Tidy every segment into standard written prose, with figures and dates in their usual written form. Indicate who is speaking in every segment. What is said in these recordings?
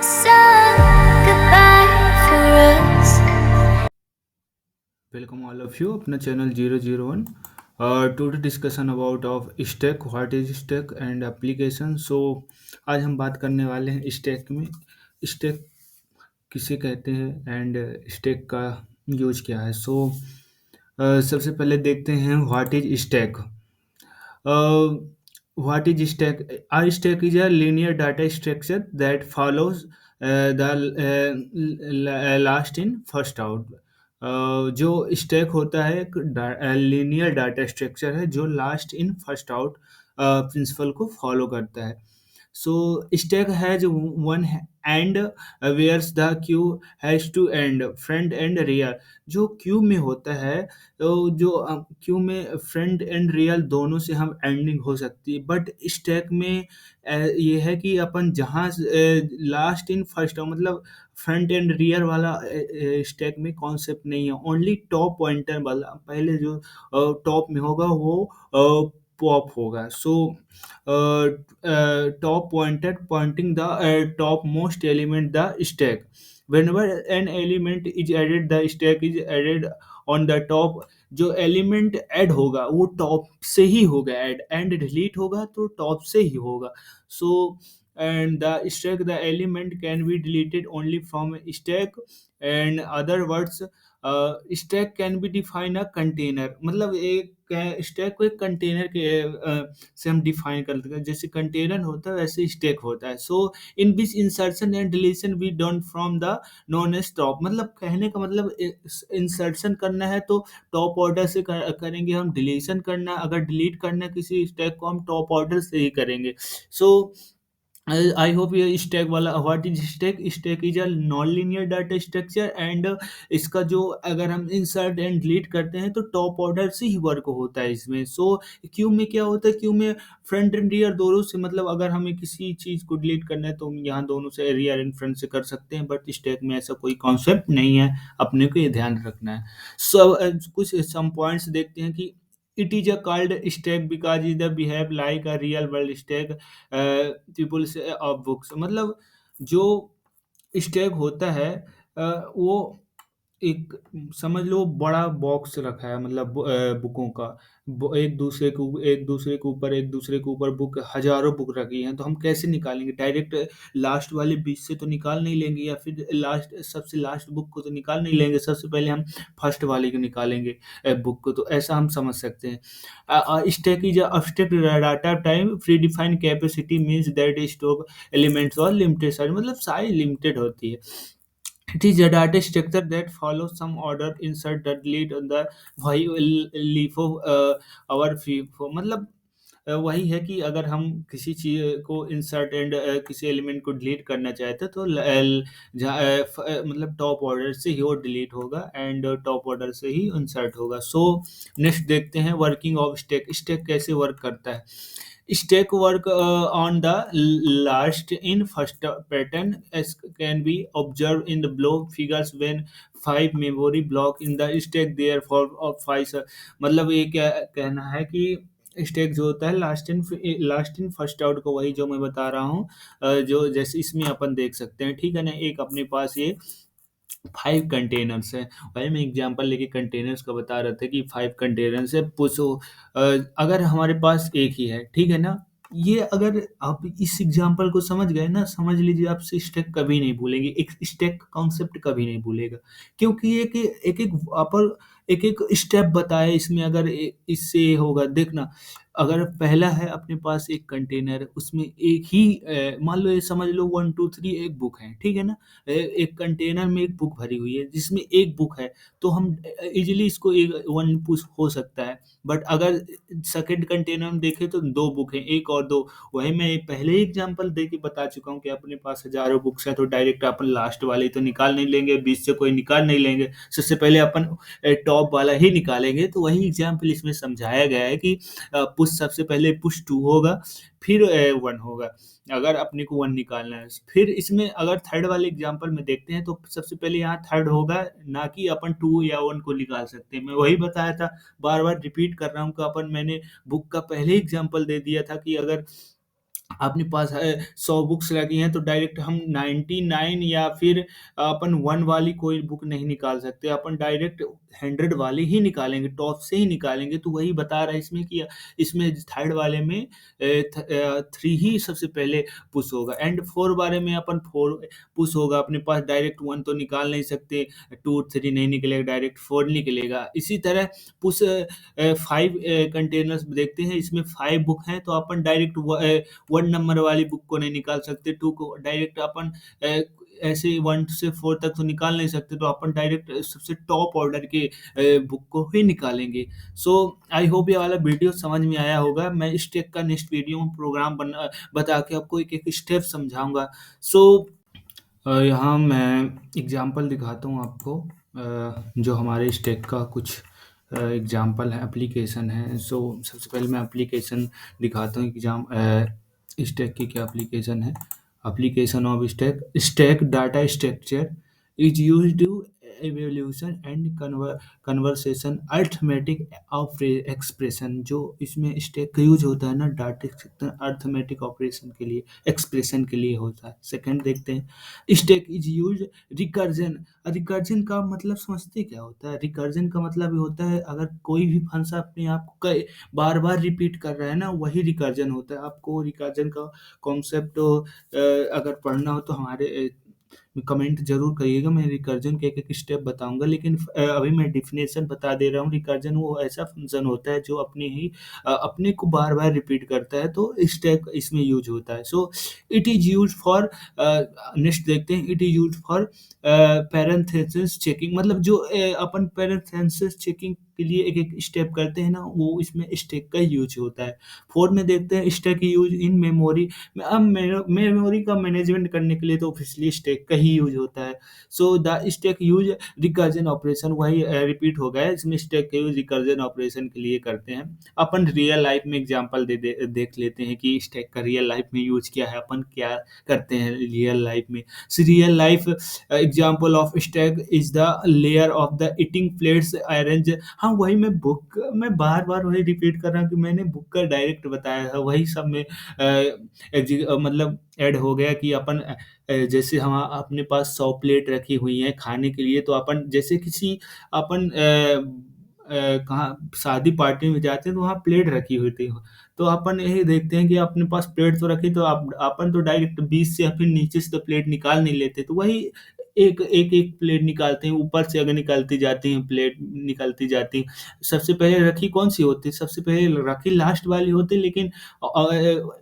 Speaker 1: sung goodbye for us.
Speaker 2: Welcome all of you अपना channel 001 today discussion about of stack what is stack and application. So आज हम बात करने वाले हैं स्टैक में स्टैक किसे कहते हैं एंड स्टैक का यूज क्या है। सबसे पहले देखते हैं what is stack. What is stack? A stack is a linear data structure that follows the last in first out. जो स्टैक होता है एक लीनियर डाटा स्ट्रक्चर है जो last in first out principle को फॉलो करता है। So stack has one end where's the queue has two end front end rear. जो क्यू में होता है तो जो क्यू में फ्रंट एंड रियल दोनों से हम एंडिंग हो सकती है, बट स्टैक में ये है कि अपन जहाँ लास्ट इन फर्स्ट मतलब फ्रंट एंड रियर वाला स्टैक में कॉन्सेप्ट नहीं है। ओनली टॉप पॉइंटर वाला पहले जो टॉप में होगा वो पॉप होगा। Top pointer pointing the top most element the stack. Whenever an element is added, the stack is added on the top. जो एलिमेंट ऐड होगा वो टॉप से ही होगा, ऐड एंड डिलीट होगा तो टॉप से ही होगा। So and the stack the element can be deleted only from stack. And other words stack can be define a container, मतलब एक स्टैक को एक कंटेनर के से हम डिफाइन करते हैं। जैसे कंटेनर होता है वैसे स्टैक होता है। So in this insertion and deletion we don't from the non edge top, मतलब कहने का मतलब इंसर्शन करना है तो टॉप ऑर्डर से करेंगे हम, डिलीशन करना है अगर डिलीट करना है किसी स्टैक को हम टॉप ऑर्डर से ही करेंगे। सो आई होप ये स्टैक वाला what is stack. Stack is a non linear data structure and इसका जो अगर हम इंसर्ट एंड डिलीट करते हैं तो टॉप ऑर्डर से ही वर्क होता है इसमें। सो क्यू में क्या होता है, क्यू में फ्रंट एंड रियर दोनों से, मतलब अगर हमें किसी चीज़ को डिलीट करना है तो हम यहाँ दोनों से रियर एंड फ्रंट से कर सकते हैं, बट स्टैक में ऐसा कोई कॉन्सेप्ट नहीं है, अपने को ये ध्यान रखना है। कुछ सम पॉइंट्स देखते हैं कि it is a called stack because it behave like a real world stack। people say of books, मतलब जो स्टैक होता है वो एक समझ लो बड़ा बॉक्स रखा है, मतलब बुकों का। एक दूसरे के ऊपर बुक हजारों बुक रखी हैं, तो हम कैसे निकालेंगे? डायरेक्ट लास्ट वाले 20 से तो निकाल नहीं लेंगे, या फिर लास्ट सबसे लास्ट बुक को तो निकाल नहीं लेंगे, सबसे पहले हम फर्स्ट वाले को निकालेंगे बुक को। तो ऐसा हम समझ सकते हैं। Stack is abstract data time pre defined capacity means that store elements और लिमिटेड साइज, मतलब साइज लिमिटेड होती है। It is a data structure that follows some order, insert the delete on the why LIFO our FIFO, मतलब वही है कि अगर हम किसी चीज़ को इंसर्ट एंड किसी एलिमेंट को डिलीट करना चाहते हैं तो मतलब टॉप ऑर्डर से ही वो डिलीट होगा एंड टॉप ऑर्डर से ही इंसर्ट होगा। सो नेक्स्ट देखते हैं वर्किंग ऑफ स्टैक। स्टैक कैसे वर्क करता है? Stack work on the last in first pattern, as can be observed in the below figures when five memory block in the stack therefore of five। मतलब ये क्या कहना है कि stack जो होता है लास्ट इन फर्स्ट आउट को, वही जो मैं बता रहा हूँ जो जैसे इसमें अपन देख सकते हैं, ठीक है ना। एक अपने पास ये 5 कंटेनर्स हैं, वही मैं एग्जांपल लेके कंटेनर्स का बता रहा था कि 5 कंटेनर्स है। पूछो अगर हमारे पास एक ही है, ठीक है ना। ये अगर आप इस एग्जांपल को समझ गए ना, समझ लीजिए आप स्टैक कभी नहीं भूलेंगे, एक स्टैक कॉन्सेप्ट कभी नहीं भूलेगा, क्योंकि ये कि एक-एक अपर एक-एक स्टेप बताया इसमें। अगर इससे ये होगा देखना, अगर पहला है अपने पास एक कंटेनर, उसमें एक ही मान लो ये समझ लो 1 2 3 एक बुक है, ठीक है ना। एक कंटेनर में एक बुक भरी हुई है जिसमें एक बुक है, तो हम इजीली इसको एक वन पुश हो सकता है। बट अगर सेकंड कंटेनर में देखें तो दो बुक हैं, एक और दो। वही मैं पहले ही एग्जांपल दे के बता चुका हूँ कि अपने पास हजारों बुक्स हैं तो डायरेक्ट अपन लास्ट वाले तो निकाल नहीं लेंगे, बीच से कोई निकाल नहीं लेंगे, सबसे पहले अपन टॉप वाला ही निकालेंगे। तो वही एग्जांपल इसमें समझाया गया है कि पुश सबसे पहले पुश टू होगा, फिर वन होगा अगर अपने को वन निकालना है। फिर इसमें अगर थर्ड वाले एग्जांपल में देखते हैं तो सबसे पहले यहाँ थर्ड होगा, ना कि अपन टू या वन को निकाल सकते हैं। मैं वही बताया था, बार बार रिपीट कर रहा हूँ कि अपन मैंने बुक का पहले एग्जांपल दे दिया था कि अगर अपने पास 100 बुक्स रखी हैं तो डायरेक्ट हम 99 या फिर अपन 1 वाली कोई बुक नहीं निकाल सकते, अपन डायरेक्ट 100 वाली ही निकालेंगे, टॉप से ही निकालेंगे। तो वही बता रहा है इसमें कि इसमें थर्ड वाले में 3 ही सबसे पहले पुश होगा, एंड 4 वाले में अपन 4 पुश होगा। अपने पास डायरेक्ट 1 तो निकाल नहीं सकते, 2 3 नहीं निकलेगा, डायरेक्ट 4 निकलेगा। इसी तरह पुश 5 कंटेनर्स देखते हैं, इसमें 5 बुक हैं तो अपन डायरेक्ट 1 नंबर वाली बुक को नहीं निकाल सकते, 2 को डायरेक्ट अपन ऐसे 1 से 4 तक तो निकाल नहीं सकते, तो अपन डायरेक्ट सबसे टॉप ऑर्डर के बुक को ही निकालेंगे। सो आई होप ये वाला वीडियो समझ में आया होगा। मैं इस टेक का नेक्स्ट वीडियो में प्रोग्राम बता के आपको एक एक स्टेप समझाऊंगा। सो यहाँ मैं एग्जांपल दिखाता हूँ आपको, जो हमारे स्टैक का कुछ एग्जांपल है, एप्लीकेशन है। सो सबसे पहले मैं एप्लीकेशन दिखाता हूँ। स्टैक की क्या एप्लीकेशन है। Application of stack, stack data structure is used to evolution and conversation arithmetic of expression. जो इसमें स्टैक का यूज होता है ना, डाटा अर्थमेटिक ऑपरेशन के लिए, एक्सप्रेशन के लिए होता है। सेकंड देखते हैं, stack is use recursion. Recursion का मतलब समझते क्या होता है? रिकर्जन का मतलब ये होता है, अगर कोई भी फंक्शन अपने आप को कई बार बार रिपीट कर रहा है ना, वही रिकर्जन होता है। आपको रिकर्जन का कॉन्सेप्ट अगर पढ़ना हो तो हमारे कमेंट जरूर करिएगा, मैं रिकर्जन के एक एक स्टेप बताऊंगा। लेकिन अभी मैं डिफिनेशन बता दे रहा हूँ। रिकर्जन वो ऐसा फंक्शन होता है जो अपने को बार बार रिपीट करता है, तो स्टैक इसमें यूज होता है। So it is use for, next देखते हैं, it is use for parenthesis checking. मतलब जो अपन पैरेंथेसिस चेकिंग के लिए एक एक स्टेप करते हैं ना, वो इसमें स्टैक का यूज होता है। फोर्थ में देखते हैं, स्टैक यूज इन मेमोरी। अब मेमोरी का मैनेजमेंट करने के लिए तो ऑब्वियसली स्टैक का ही यूज होता है। So the stack use recursion operation, वही रिपीट हो गया, इसमें स्टैक का यूज रिकर्जन ऑपरेशन के लिए करते हैं। अपन रियल लाइफ में एग्जांपल देख लेते हैं कि स्टैक का रियल लाइफ में यूज क्या है, अपन क्या करते हैं रियल लाइफ में। Real life example of stack is the layer of the eating plates arrange. हाँ, वही मैं बार बार वही रिपीट कर रहा हूँ कि मैंने बुक का डायरेक्ट बताया था, वही सब में मतलब ऐड हो गया कि अपन जैसे हम अपने पास 100 प्लेट रखी हुई हैं खाने के लिए, तो अपन जैसे किसी अपन कहाँ शादी पार्टी में जाते हैं तो वहाँ प्लेट रखी हुई थी, तो अपन यही देखते हैं कि अपने पास प्लेट तो रखी, तो अपन तो डायरेक्ट 20 से या फिर नीचे से तो प्लेट निकाल नहीं लेते, तो वही एक एक एक प्लेट निकालते हैं, ऊपर से अगर निकलती जाती हैं प्लेट निकलती जाती हैं। सबसे पहले रखी कौन सी होती है? सबसे पहले रखी लास्ट वाली होती है, लेकिन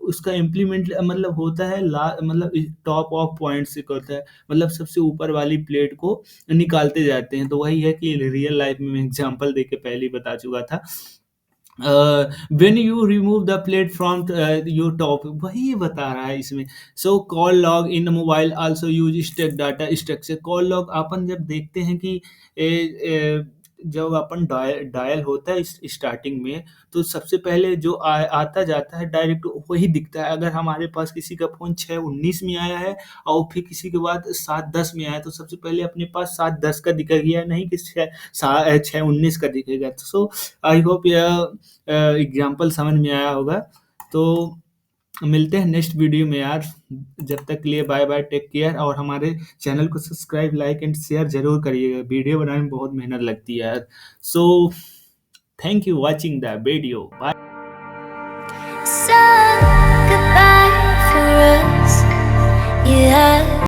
Speaker 2: उसका इम्प्लीमेंट मतलब होता है मतलब टॉप ऑफ पॉइंट से होता है, मतलब सबसे ऊपर वाली प्लेट को निकालते जाते हैं। तो वही है कि रियल लाइफ में मैं एग्जांपल देके पहले ही बता चुका था। When you remove the plate from your top, वही बता रहा है इसमें। So call log in mobile also use stack data structure. Call log अपन जब देखते हैं कि जब अपन डायल होता है स्टार्टिंग में, तो सबसे पहले जो आता जाता है डायरेक्ट वही दिखता है। अगर हमारे पास किसी का फ़ोन 619 में आया है और फिर किसी के बाद 710 में आया है, तो सबसे पहले अपने पास 710 का दिखेगा, नहीं कि 619 का दिखेगा। तो सो आई होप यह एग्जाम्पल समझ में आया होगा। तो मिलते हैं नेक्स्ट वीडियो में यार। जब तक के लिए बाय बाय, टेक केयर, और हमारे चैनल को सब्सक्राइब, लाइक एंड शेयर जरूर करिएगा। वीडियो बनाने में बहुत मेहनत लगती है यार। So thank you watching the video, bye.